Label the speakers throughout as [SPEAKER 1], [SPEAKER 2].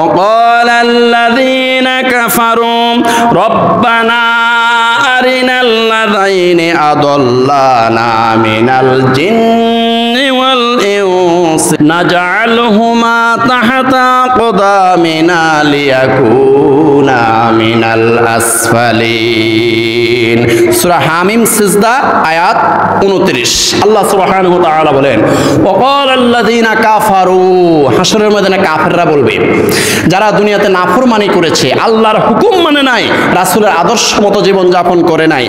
[SPEAKER 1] وقال الذين كفروا ربنا أرنا الذين أضلانا من الجن والإنس نجعلهما تحت أقدامنا ليكونا من الأسفلين সূরা হামিম সিজদা আয়াত 29 আল্লাহ সুবহানাহু ওয়া তাআলা বলেন وقال الذين كفروا হাশরের ময়দানে কাফেররা বলবে যারা দুনিয়াতে নাফরমানি করেছে, আল্লাহর হুকুম মানে নাই, রাসূলের আদর্শ মতো জীবন যাপন করে নাই,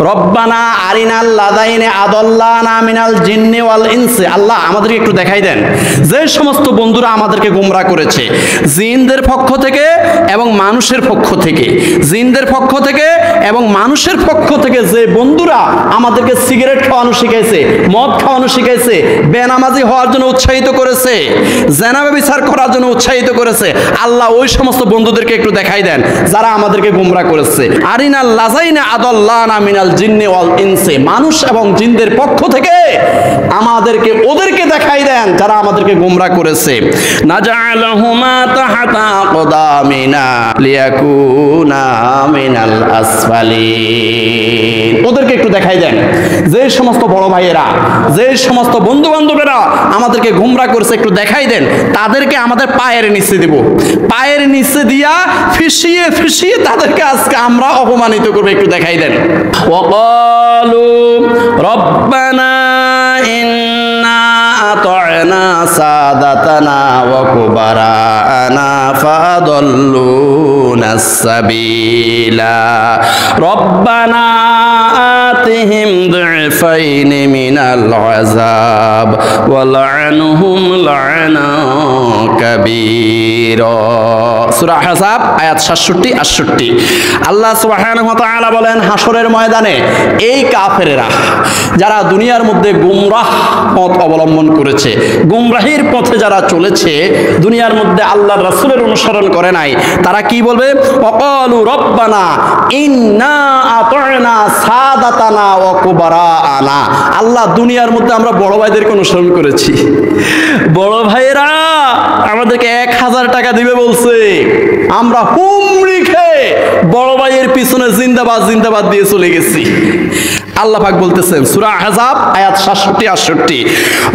[SPEAKER 1] রব্বানা আরিনাল লাযাইনে আদাল্লানা মিনাল জিন্নি ওয়াল ইনসি, আল্লাহ আমাদেরকে একটু দেখাই দেন যে সমস্ত বন্ধুরা আমাদেরকে গোমরাহ করেছে জিনদের পক্ষ থেকে এবং মানুষের পক্ষ থেকে, জিনদের পক্ষ থেকে এবং মানুষের পক্ষ থেকে যে বন্ধুরা আমাদেরকে সিগারেট খাওয়ানো শিখাইছে, মদ খাওয়ানো শিখাইছে, বেনামাজি হওয়ার জন্য উৎসাহিত করেছে, জিনা ব্যভিচার করার জন্য উৎসাহিত করেছে, আল্লাহ ওই সমস্ত বন্ধুদেরকে একটু দেখাই দেন যারা আমাদেরকে গোমরাহ করেছে। আরিনাল লাযাইনা আদাল্লানা মিনাল জিন্নি ওয়াল ইনসি, মানুষ এবং জিনদের পক্ষ থেকে আমাদেরকে ওদেরকে দেখাই দেন যারা আমাদেরকে গোমরাহ করেছে। নাজআলহুমা তাহতা আকদামিনা লিয়াকুনা মিনাল আসফালিন, ওদেরকে একটু দেখাই দেন যে সমস্ত বড় ভাইয়েরা, যে সমস্ত বন্ধু বান্ধবেরা আমাদেরকে গোমরাহ করেছে, একটু দেখাই দেন তাদেরকে আমাদের পায়ের নিচে দেব, পায়ের নিচে দিয়া ফিসিয়ে ফিসিয়ে তাদেরকে আজকে আমরা অপমানিত করব, একটু দেখাই দেন। ওয়াকালু রব্বানা ইন্না আতা'না সাদাতানা ওয়া কুবারানা ফাদাল্লুনাস সাবিলা রব্বানা আতিহিম দু'ফাইনি মিনাল আযাব ওয়া লা'নহুম লা'নান কাবীরা। সূরা আহজাব আয়াত 67-68। আল্লাহ সুবহানাহু ওয়া তাআলা বলেন হাশরের ময়দানে এই কাফেরেরা যারা দুনিয়ার মধ্যে গুমরাহ পথ অবলম্বন করেছে, গুমরাহির পথে যারা চলেছে, দুনিয়ার মধ্যে আল্লাহর রাসূলের অনুসরণ করে নাই, তারা কি বলবে? ওয়াকালু রব্বানা ইন্না আতা'না সাদাতানা ওয়া কুবারানা, আল্লাহ দুনিয়ার মধ্যে আমরা বড় ভাইদেরকে অনুসরণ করেছি, বড় ভাইরা আমাদেরকে 1000 টাকা দিবে বলছে, আমরা হুমড়ি খেয়ে বড় ভাইয়ের পিছনে জিন্দাবাদ জিন্দাবাদ দিয়ে চলে গেছি। আল্লাহ পাক বলতেছেন সূরা আহজাব আয়াত 67-68,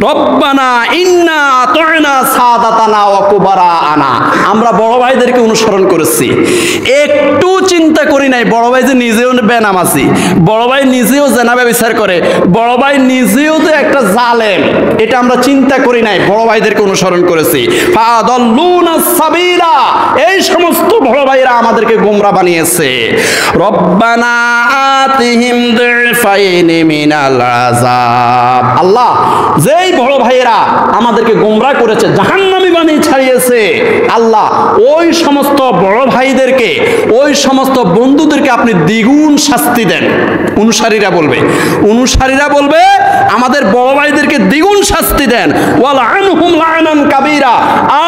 [SPEAKER 1] রব্বানা ইন্না আতা'না সাদাতানা ওয়া কুবারানা, আমরা বড় ভাইদেরকে অনুসরণ করেছি, একটু চিন্তা করি নাই বড় ভাই যে নিজেও বেনামাজি, বড় ভাই নিজেও জিনা ব্যভিচার করে, বড় ভাই নিজেও যে একটা জালেম, এটা আমরা চিন্তা করি নাই, বড় ভাইদেরকে অনুসরণ করেছি। ফাদাল্লুনাস সাবিলা, এই সমস্ত বড় ভাইরা আমাদেরকে গোমরাহ বানিয়েছে। রব্বানা আতিহিম দু'ফাইনি মিনাল আযাব, আল্লাহ যেই বড় ভাইরা আমাদেরকে গোমরাহ করেছে, জাহান্নামী বানিয়ে ছাড়িয়েছে, আল্লাহ ওই সমস্ত বড় ভাইদেরকে, ওই সমস্ত বন্ধুদেরকে আপনি দ্বিগুণ শাস্তি দেন। অনুসারীরা বলবে, অনুসারীরা বলবে আমাদের বড় ভাইদেরকে দ্বিগুণ শাস্তি দেন। ওয়া লা'নহুম লা'নান কাবীরা,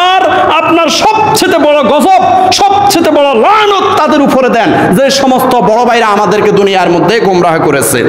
[SPEAKER 1] আর আপনার সবচেয়ে বড় গজব, সবচেয়ে বড় লানত তাদের উপরে দেন যে সমস্ত বড় ভাইরা আমাদেরকে দুনিয়ার মধ্যে গোমরাহ করেছে।